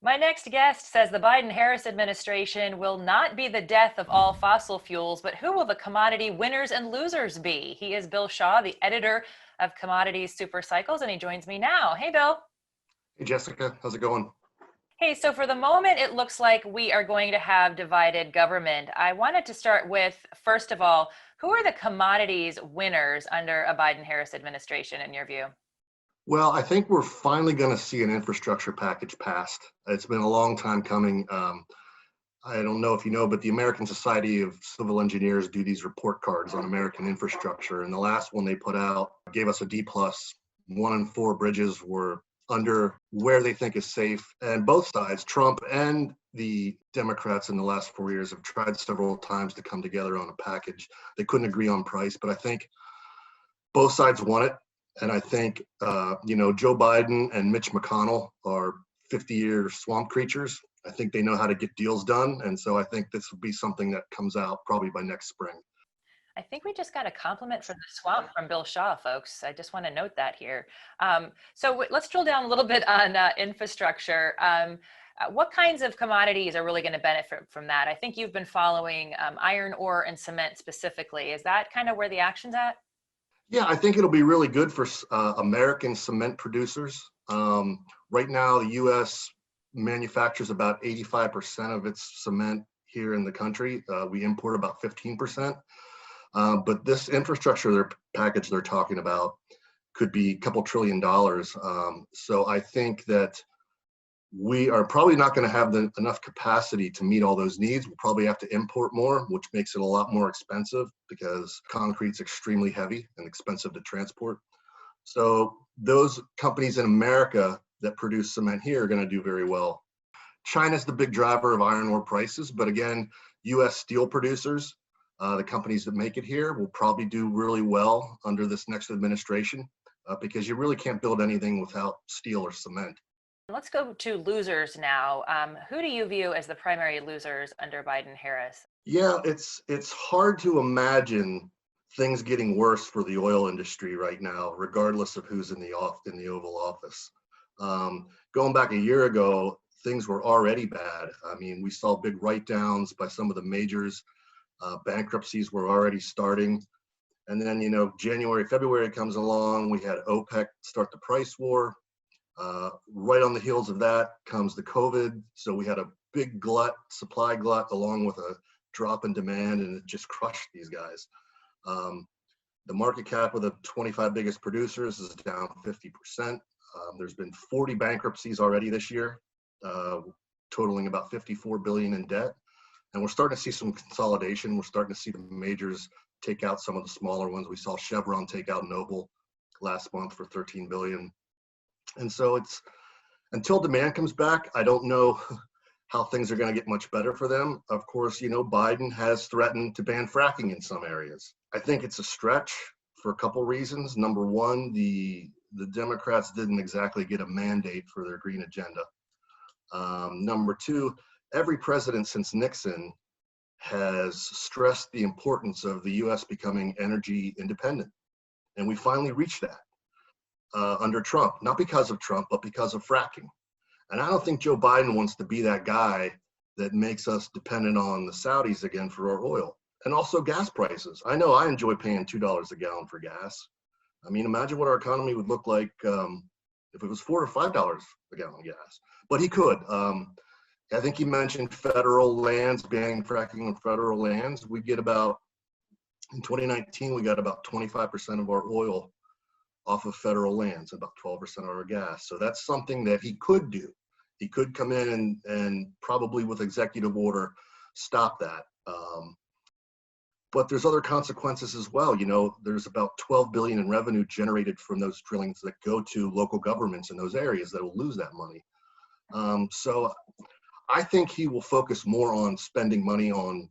My next guest says the Biden-Harris administration will not be the death of all fossil fuels, but who will the commodity winners and losers be? He is Bill Shaw, the editor of Commodity SuperCycles, and he joins me now. Hey, Bill. Hey, Jessica, how's it going? Hey, so for the moment, it looks like we are going to have divided government. I wanted to start with, first of all, who are the commodities winners under a Biden-Harris administration, in your view? Well, I think we're finally going to see an infrastructure package passed. It's been a long time coming. I don't know if you know, but the American Society of Civil Engineers do these report cards on American infrastructure, and the last one they put out gave us a D plus. 1 in 4 bridges were under where they think is safe, and both sides, Trump and the Democrats in the last 4 years, have tried several times to come together on a package. They couldn't agree on price, but I think both sides want it. And I think, Joe Biden and Mitch McConnell are 50-year swamp creatures. I think they know how to get deals done. And so I think this will be something that comes out probably by next spring. I think we just got a compliment from the swamp from Bill Shaw, folks. I just want to note that here. Let's drill down a little bit on infrastructure. What kinds of commodities are really going to benefit from that? I think you've been following iron ore and cement specifically. Is that kind of where the action's at? Yeah, I think it'll be really good for American cement producers. Right now, the U.S. manufactures about 85% of its cement here in the country. We import about 15%. But this infrastructure package they're talking about could be a couple $1 trillion. So I think that we are probably not going to have enough capacity to meet all those needs. We'll probably have to import more, which makes it a lot more expensive because concrete's extremely heavy and expensive to transport. So those companies in America that produce cement here are going to do very well. China's the big driver of iron ore prices, but again, U.S. steel producers, the companies that make it here, will probably do really well under this next administration because you really can't build anything without steel or cement. Let's go to losers now. Who do you view as the primary losers under Biden-Harris? Yeah, it's hard to imagine things getting worse for the oil industry right now, regardless of who's in the Oval Office. Going back a year ago, things were already bad. I mean, we saw big write-downs by some of the majors. Bankruptcies were already starting. And then, January, February comes along. We had OPEC start the price war. Right on the heels of that comes the COVID. So we had a big supply glut, along with a drop in demand, and it just crushed these guys. The market cap of the 25 biggest producers is down 50%. There's been 40 bankruptcies already this year, totaling about $54 billion in debt. And we're starting to see some consolidation. We're starting to see the majors take out some of the smaller ones. We saw Chevron take out Noble last month for $13 billion. And so it's until demand comes back, I don't know how things are going to get much better for them. Of course, Biden has threatened to ban fracking in some areas. I think it's a stretch for a couple reasons. Number one, the Democrats didn't exactly get a mandate for their green agenda. Number two, every president since Nixon has stressed the importance of the U.S. becoming energy independent. And we finally reached that. Under Trump, not because of Trump, but because of fracking. And I don't think Joe Biden wants to be that guy that makes us dependent on the Saudis again for our oil. And also gas prices. I know I enjoy paying $2 a gallon for gas. I mean, imagine what our economy would look like if it was $4 or $5 a gallon gas. But he could. I think he mentioned federal lands, banning fracking on federal lands. In 2019, we got about 25% of our oil off of federal lands, about 12% of our gas. So that's something that he could do. He could come in and probably with executive order stop that. But there's other consequences as well. There's about $12 billion in revenue generated from those drillings that go to local governments in those areas that will lose that money. So I think he will focus more on spending money on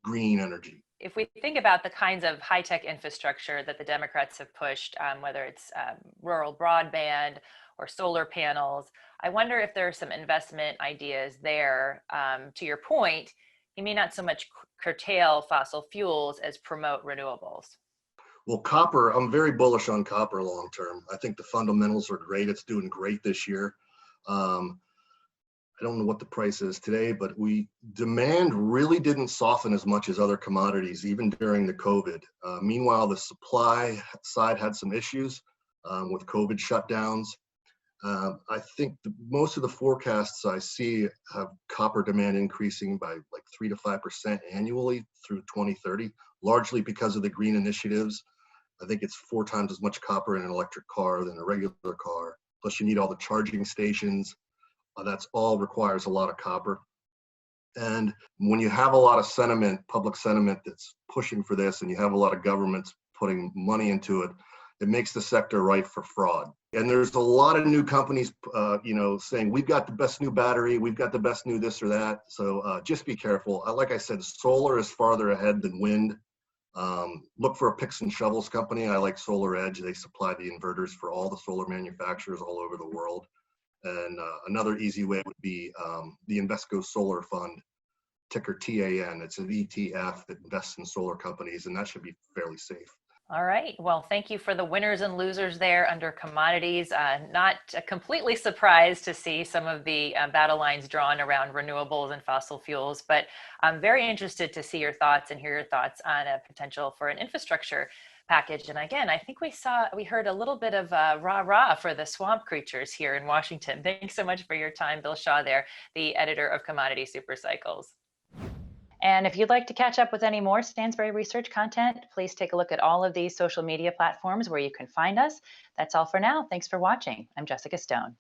green energy. If we think about the kinds of high-tech infrastructure that the Democrats have pushed, whether it's rural broadband or solar panels, I wonder if there are some investment ideas there. To your point, he may not so much curtail fossil fuels as promote renewables. Well, copper, I'm very bullish on copper long term. I think the fundamentals are great. It's doing great this year. I don't know what the price is today, but demand really didn't soften as much as other commodities, even during the COVID. Meanwhile, the supply side had some issues with COVID shutdowns. I think most of the forecasts I see have copper demand increasing by like 3 to 5% annually through 2030, largely because of the green initiatives. I think it's 4 times as much copper in an electric car than a regular car. Plus, you need all the charging stations. That's all requires a lot of copper. And when you have a lot of sentiment, public sentiment that's pushing for this, and you have a lot of governments putting money into it, it makes the sector ripe for fraud. And there's a lot of new companies, saying we've got the best new battery, we've got the best new this or that. So just be careful. Like I said, solar is farther ahead than wind. Look for a picks and shovels company. I like Solar Edge. They supply the inverters for all the solar manufacturers all over the world. And another easy way would be the Invesco Solar Fund, ticker TAN. It's an ETF that invests in solar companies, and that should be fairly safe. All right. Well, thank you for the winners and losers there under commodities. Not completely surprised to see some of the battle lines drawn around renewables and fossil fuels, but I'm very interested to see your thoughts and hear your thoughts on a potential for an infrastructure package. And again, I think we heard a little bit of rah-rah for the swamp creatures here in Washington. Thanks so much for your time, Bill Shaw there, the editor of Commodity SuperCycles. And if you'd like to catch up with any more Stansberry research content, please take a look at all of these social media platforms where you can find us. That's all for now. Thanks for watching. I'm Jessica Stone.